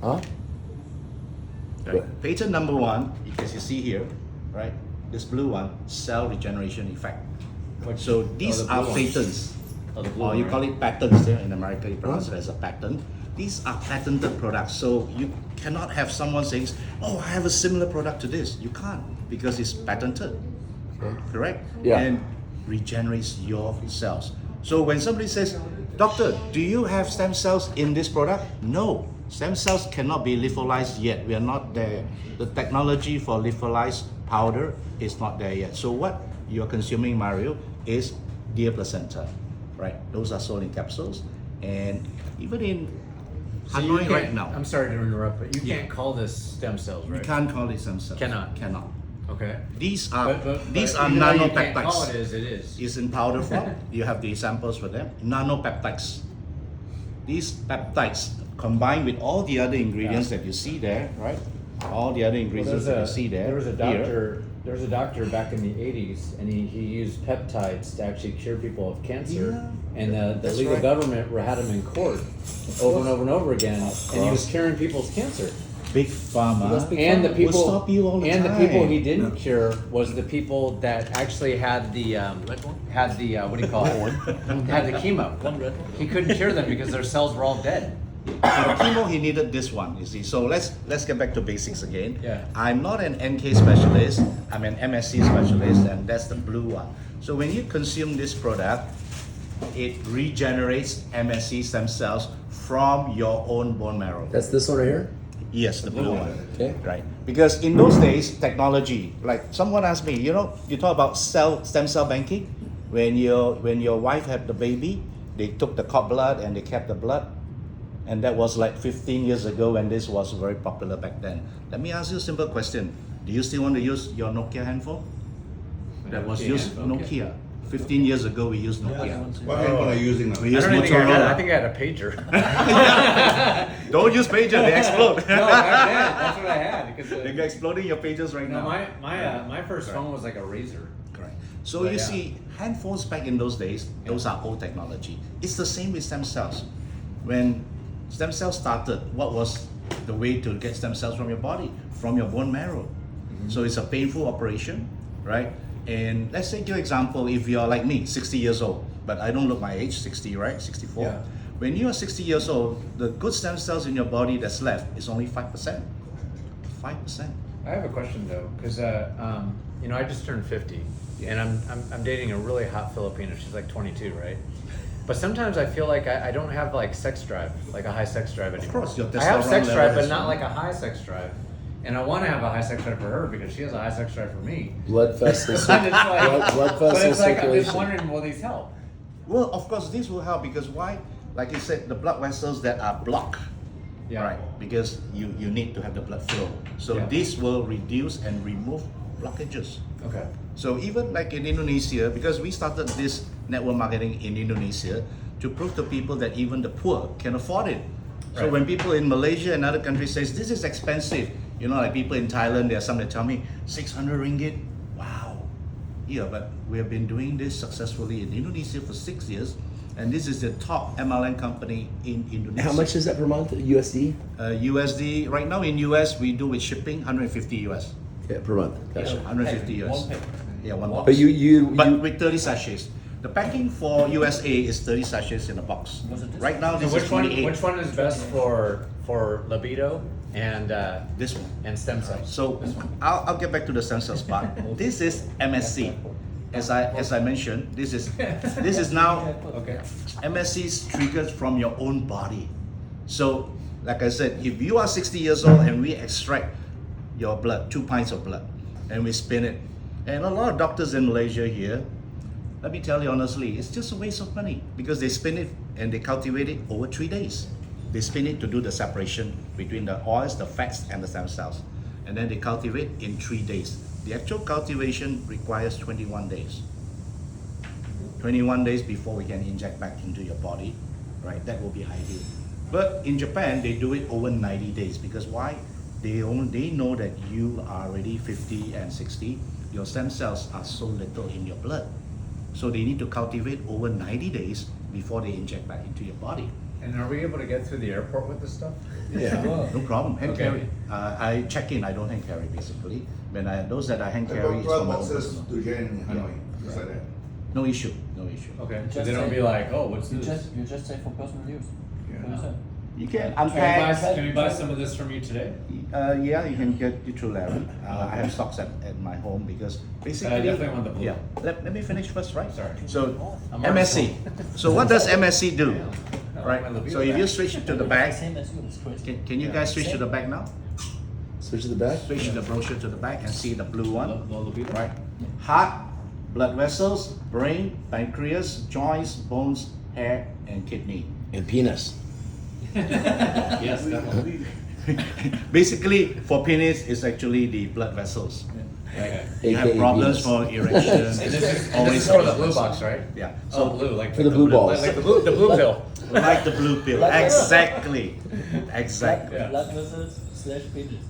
Huh? Okay. Patent number 1, as you see here, right? This blue one, cell regeneration effect. So these are patents. Or you call it patents there in America, you pronounce it as a patent. These are patented products. So you cannot have someone saying, oh, I have a similar product to this. You can't, because it's patented. Correct? Yeah. And regenerates your cells. So when somebody says, doctor, do you have stem cells in this product? No, stem cells cannot be lyophilized yet. We are not there. The technology for lyophilized powder is not there yet. So what you're consuming, Mario, is deer placenta, right? Those are sold in capsules, and even in Hanoi right now. I'm sorry to interrupt, but you can't call this stem cells, right? You can't call it stem cells. Cannot. Okay. These are these are even though you nanopeptides. can't call it as it is. It's in powder form. You have the samples for them. Nanopeptides. These peptides combined with all the other ingredients that you see there, right? All the other ingredients that you see there. There was a doctor. There was a doctor back in the 80s, and he used peptides to actually cure people of cancer. Yeah, and the that's legal right. government had him in court over and over and over again, and he was curing people's cancer. Big pharma And the people, will stop you all the and time. the people he didn't cure was the people that actually had the what do you call it? Had the chemo. He couldn't cure them because their cells were all dead. So the chemo, he needed this one, you see. So let's get back to basics again. Yeah. I'm not an NK specialist, I'm an MSC specialist, and that's the blue one. So when you consume this product, it regenerates MSC stem cells from your own bone marrow. That's this one right here? Yes, the blue one. Okay. Right. Because in those days, technology, like someone asked me, you talk about stem cell banking. When your wife had the baby, they took the cord blood and they kept the blood. And that was like 15 years ago when this was very popular back then. Let me ask you a simple question. Do you still want to use your Nokia handphone? That was used Nokia. 15 years ago we used Nokia. What handphone are you using now? We used I Motorola. think I had a pager. Don't use pager, they explode. No, that's what I had because They're exploding your pages right no, now. my first phone was like a Razor. Correct. So But you yeah. see, handphones back in those days, those are old technology. It's the same with stem cells. When stem cells started, what was the way to get stem cells from your body? From your bone marrow. So it's a painful operation, right? And let's take your example, if you're like me, 60 years old, but I don't look my age, 60, right? 64. Yeah. When you are 60 years old, the good stem cells in your body that's left is only 5%. 5%. I have a question though, because I just turned 50, and I'm dating a really hot Filipino. She's like 22, right? But sometimes I feel like I don't have like sex drive, like a high sex drive anymore. Of course, your I have testosterone sex level drive, but is not wrong. like a high sex drive. And I want to have a high sex drive for her because she has a high sex drive for me. Blood vessel, And it's like, blood but vessel it's like I'm just circulation. wondering, will these help? Well, of course, this will help because why? Like you said, the blood vessels that are blocked, Yeah. right? Because you need to have the blood flow. So Yeah. this will reduce and remove blockages. Okay. So even like in Indonesia, because we started this network marketing in Indonesia to prove to people that even the poor can afford it. So Right. when people in Malaysia and other countries says this is expensive, like people in Thailand, there are some that tell me 600 ringgit. Wow. Yeah, but we have been doing this successfully in Indonesia for 6 years, and this is the top MLM company in Indonesia. How much is that per month? USD? USD right now in US we do with shipping 150 US. Yeah, per month. Gotcha. 150 US. Yeah, one box. But you But with 30 sachets. The packing for USA is 30 sachets in a box. Right now, So this is 28. which one is best for libido and This one. and stem cells? So I'll get back to the stem cells part. This is MSC. As I mentioned, this is now Okay. MSC is triggered from your own body. So like I said, if you are 60 years old and we extract your blood, 2 pints of blood, and we spin it, and a lot of doctors in Malaysia here, let me tell you honestly, it's just a waste of money because they spin it and they cultivate it over 3 days. They spin it to do the separation between the oils, the fats, and the stem cells. And then they cultivate in 3 days. The actual cultivation requires 21 days. 21 days before we can inject back into your body, right? That will be ideal. But in Japan, they do it over 90 days because why? They know that you are already 50 and 60. Your stem cells are so little in your blood. So they need to cultivate over 90 days before they inject back into your body. And are we able to get through the airport with this stuff? Yeah. No problem. Hand Okay. carry. I check in. I don't hand carry basically. When those that I hand I carry got is 12 for my own boxes personal. to Jen in Hanoi, just like that. No issue. No issue. Okay. So Just they don't say- be like, oh, what's You this? just say for personal use. Yeah. What is that? You can Can we, unpack. buy, can we buy some of this from you today? Yeah, you can get it through Larry. I have stocks at my home because basically. I definitely want the blue. Yeah. Let me finish first, right? Sorry. So I'm MSC. So what does MSC do? No, Right. I'm gonna So if you switch to the back, Same as you, it's crazy. can you guys switch to the back now? Switch to the back. Switch the brochure to the back and see the blue one. Right. Right. Heart, blood vessels, brain, pancreas, joints, bones, hair, and kidney. And penis. Yes, definitely. Basically, for penis, it's actually the blood vessels. Okay. You have A.k.a. problems penis. for erection. And this is for the blue box, right? Yeah. Oh, blue, like For the blue balls. like the blue pill. Like the blue pill. Like- Exactly. Exactly. Yeah. Blood vessels / penis.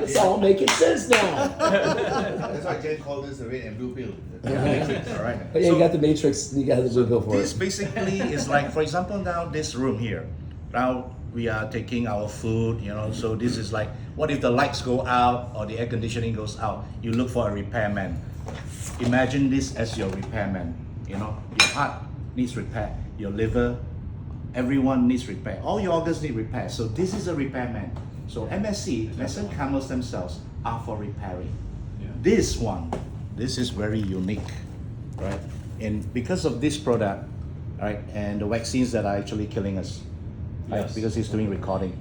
It's all making sense now. That's why Jen called this the red and blue pill. All right. But yeah, you got the matrix. You got the blue pill for This it. basically is like, for example, now this room here. Now we are taking our food, so this is like, what if the lights go out or the air conditioning goes out? You look for a repairman. Imagine this as your repairman. Your heart needs repair, your liver, everyone needs repair. All your organs need repair. So this is a repairman. So MSC, mesenchymal stem cells, are for repairing. Yeah. This is very unique, right? And because of this product, right, and the vaccines that are actually killing us, right, Yes. because he's doing recording.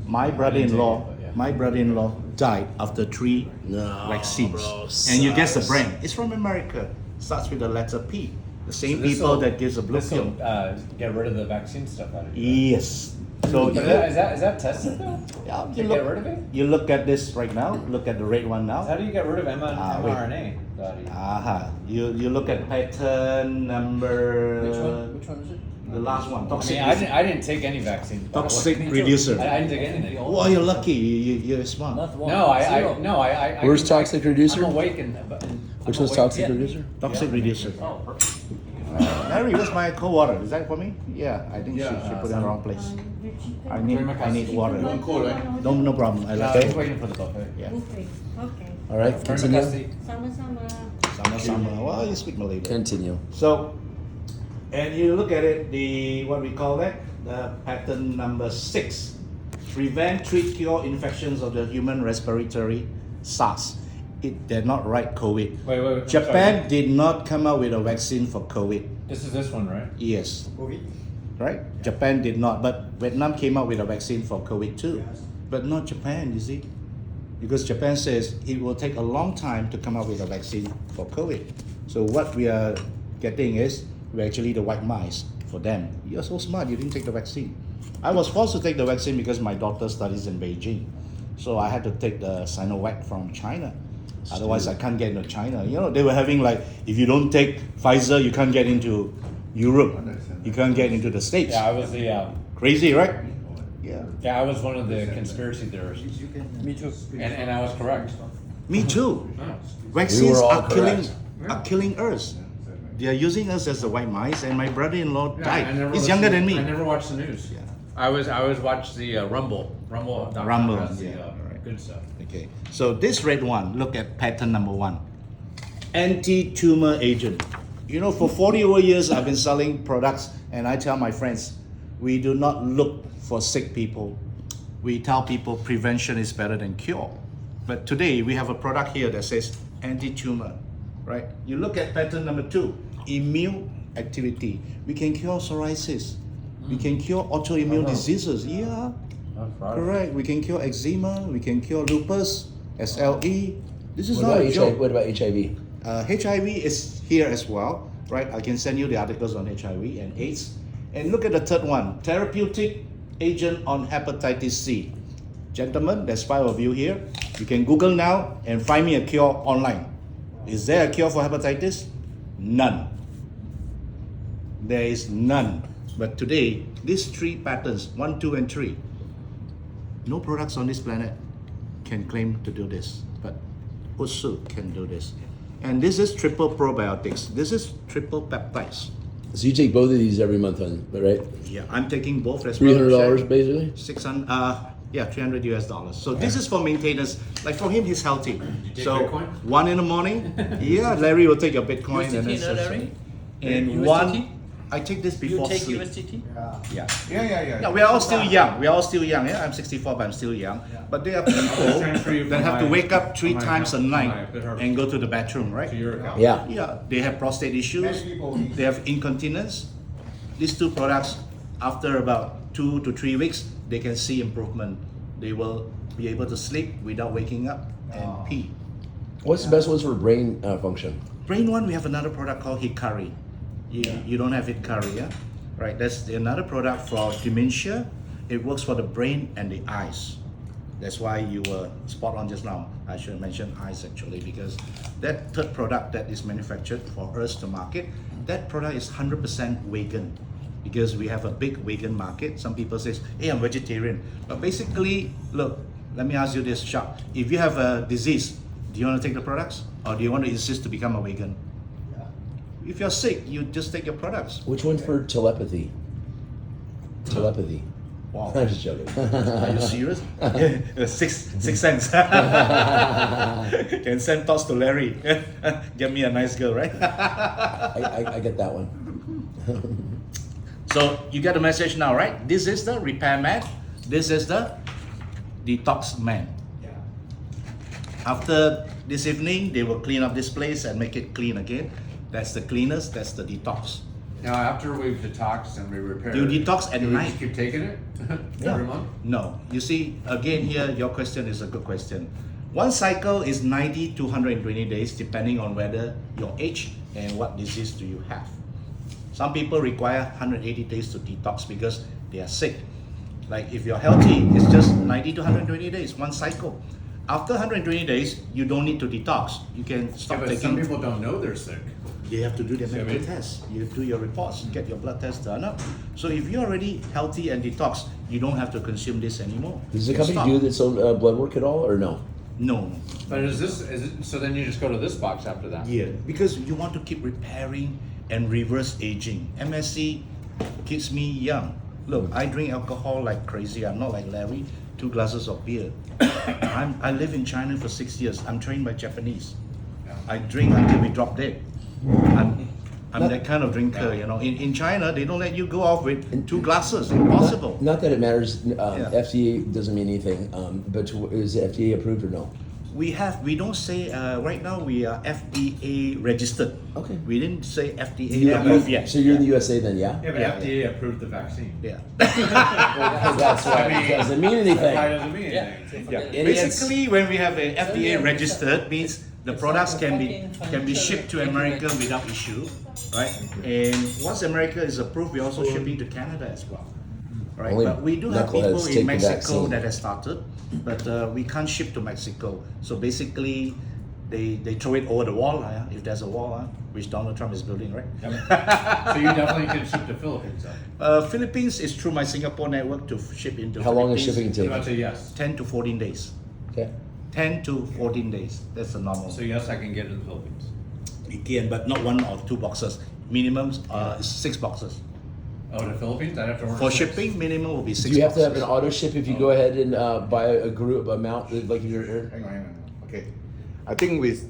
My I didn't brother-in-law, take it, but yeah. my brother-in-law died after 3 No, vaccines. bro, And you guess the sucks. brand. It's from America. Starts with the letter P. The same So people that gives a blue This pill. will get rid of the vaccine stuff out of you. Yes. So But is that tested though? yeah, To get rid of it? you look at this right now. Look at the red one How now. do you get rid of wait. mRNA? Daddy? Aha. You look at pattern number. Which one is it? The last one. I Toxic. mean, I didn't take any vaccine. Toxic reducer. I didn't take anything. Oh, you're lucky. You're smart. Not one. No, Zero. I. Where's toxic reducer? I'm awake and. Which one's toxic reducer? Toxic reducer. Oh, perfect. Mary, where's my cold water? Is that for me? Yeah, I think Yeah, she put it in the wrong place. I Very need water. You want cold, right? No problem. I No, like I was it. waiting for the buffet. Yeah. Buffet. Okay. All right, Very continue. McCusty. Sama-sama. Summer. Well, you speak Malay. Continue. So, and you look at it, what we call that, the pattern number 6. Prevent, treat, cure infections of the human respiratory SARS. They're not right COVID. Wait. I'm Japan sorry. did not come out with a vaccine for COVID. This is this one, right? Yes. Right? Japan did not, but Vietnam came out with a vaccine for COVID too. But not Japan, you see. Because Japan says it will take a long time to come out with a vaccine for COVID. So what we are getting is we're actually the white mice for them. You're so smart, you didn't take the vaccine. I was forced to take the vaccine because my daughter studies in Beijing. So I had to take the Sinovac from China. Otherwise I can't get into China. They were having like, if you don't take Pfizer, you can't get into Europe. You can't get into the States. Yeah, I was the. Crazy, right? Yeah. Yeah, I was one of the conspiracy theorists, Me too. and I was correct. Me too. Oh. Vaccines all are killing correct. us. They are using us as the white mice, and my brother-in-law Yeah, died. I never He's listened- younger than me. I never watched the news. Yeah. I always watched the Rumble. Rumble. Rumble, The, yeah, right. Good stuff. Okay, so this red one, look at pattern number 1. Anti-tumor agent. For 40 over years, I've been selling products, and I tell my friends, we do not look for sick people. We tell people prevention is better than cure. But today, we have a product here that says anti-tumor, right? You look at pattern number 2, immune activity. We can cure psoriasis. We can cure autoimmune diseases. Yeah. Correct. We can cure eczema. We can cure lupus, SLE. This is What not about a joke. HIV? What about HIV? HIV is here as well, right? I can send you the articles on HIV and AIDS. And look at the third one, therapeutic agent on hepatitis C. Gentlemen, there's 5 of you here. You can Google now and find me a cure online. Is there a cure for hepatitis? None. There is none. But today, these 3 patterns, 1, 2, and 3, no products on this planet can claim to do this, but Utsu can do this. And this is triple probiotics. This is triple peptides. So you take both of these every month, right? Yeah, I'm taking both as well. $300 basically. 600. Yeah, $300 US. So this is for maintenance. Like for him, he's healthy. take So Bitcoin? one in the morning. Yeah, Larry will take your Bitcoin USDT, and then no, Larry? and USDT? one. I take this You before take sleep. USDT? Yeah. Yeah. We are all still young. We are all still young. Yeah, I'm 64, but I'm still young. But there are people transfer you that from have to my- wake up three from my times a account- night from my- and go to the bathroom, right? To your account. Yeah. Yeah, they have prostate issues. Many people need- They have incontinence. These two products, after about 2 to 3 weeks, they can see improvement. They will be able to sleep without waking up and pee. What's the best ones for brain function? Brain one, we have another product called Hikari. You don't have Hikari, yeah? Right, that's another product for dementia. It works for the brain and the eyes. That's why you were spot on just now. I should have mentioned eyes actually, because that third product that is manufactured for us to market, that product is 100% vegan, because we have a big vegan market. Some people say, hey, I'm vegetarian. But basically, look, let me ask you this, Chuck. If you have a disease, do you want to take the products? Or do you want to insist to become a vegan? If you're sick, you just take your products. Which one's for telepathy? Telepathy. Wow. I'm just joking. Are you serious? Six cents. Can send thoughts to Larry. Get me a nice girl, right? I get that one. So you get the message now, right? This is the repair man. This is the detox man. After this evening, they will clean up this place and make it clean again. That's the cleaners, that's the detox. Now, after we've detoxed and we repaired, You detox at do we night. just keep taking it Yeah. every month? No. You see, again here, your question is a good question. One cycle is 90 to 120 days, depending on whether your age and what disease do you have. Some people require 180 days to detox because they are sick. Like if you're healthy, it's just 90 to 120 days, one cycle. After 120 days, you don't need to detox. You can Yeah, stop but some taking. people don't know they're sick. They have to do their See what I medical mean? tests. You do your reports, get your blood test done up. So if you're already healthy and detox, you don't have to consume this anymore. Does the You company stop. do its own blood work at all, or no? No. But is it, so then you just go to this box after that? Yeah, because you want to keep repairing and reverse aging. MSC keeps me young. Look, I drink alcohol like crazy. I'm not like Larry. 2 glasses of beer. I live in China for 6 years. I'm trained by Japanese. I drink until we drop dead. I'm that kind of drinker, you know. In China, they don't let you go off with 2 glasses. Impossible. Not that it matters. Yeah. FDA doesn't mean anything. But is the FDA approved or no? We don't say, right now we are FDA registered. Okay. We didn't say FDA approved yet. So you're in the USA then, yeah? Yeah, but Yeah. FDA approved the vaccine. Yeah. That's why it doesn't mean anything. That doesn't mean Yeah. anything. Forget it. Idiots. Basically, when we have a FDA yeah, registered, means the it's products like a can be fucking shipped to financial America document. without issue, right? And once America is approved, we're also shipping to Canada as well, right? Only But we do have knuckleheads people take the in Mexico vaccine. that has started, but we can't ship to Mexico. So basically, they throw it over the wall, if there's a wall, which Donald Trump is building, right? So you definitely can ship to Philippines then? Philippines is through my Singapore network to ship into How long is Philippines. shipping I'm about to take? say yes. 10 to 14 days. Okay. 10 to 14 days. That's the normal. So yes, I can get it in the Philippines. You can, but not 1 or 2 boxes. Minimum is 6 boxes. Oh, to Philippines? I'd have to order For 6. shipping, minimum will be 6 Do you have to boxes. have an auto ship if you go ahead and buy a group amount like you're? Hang on. Okay. I think with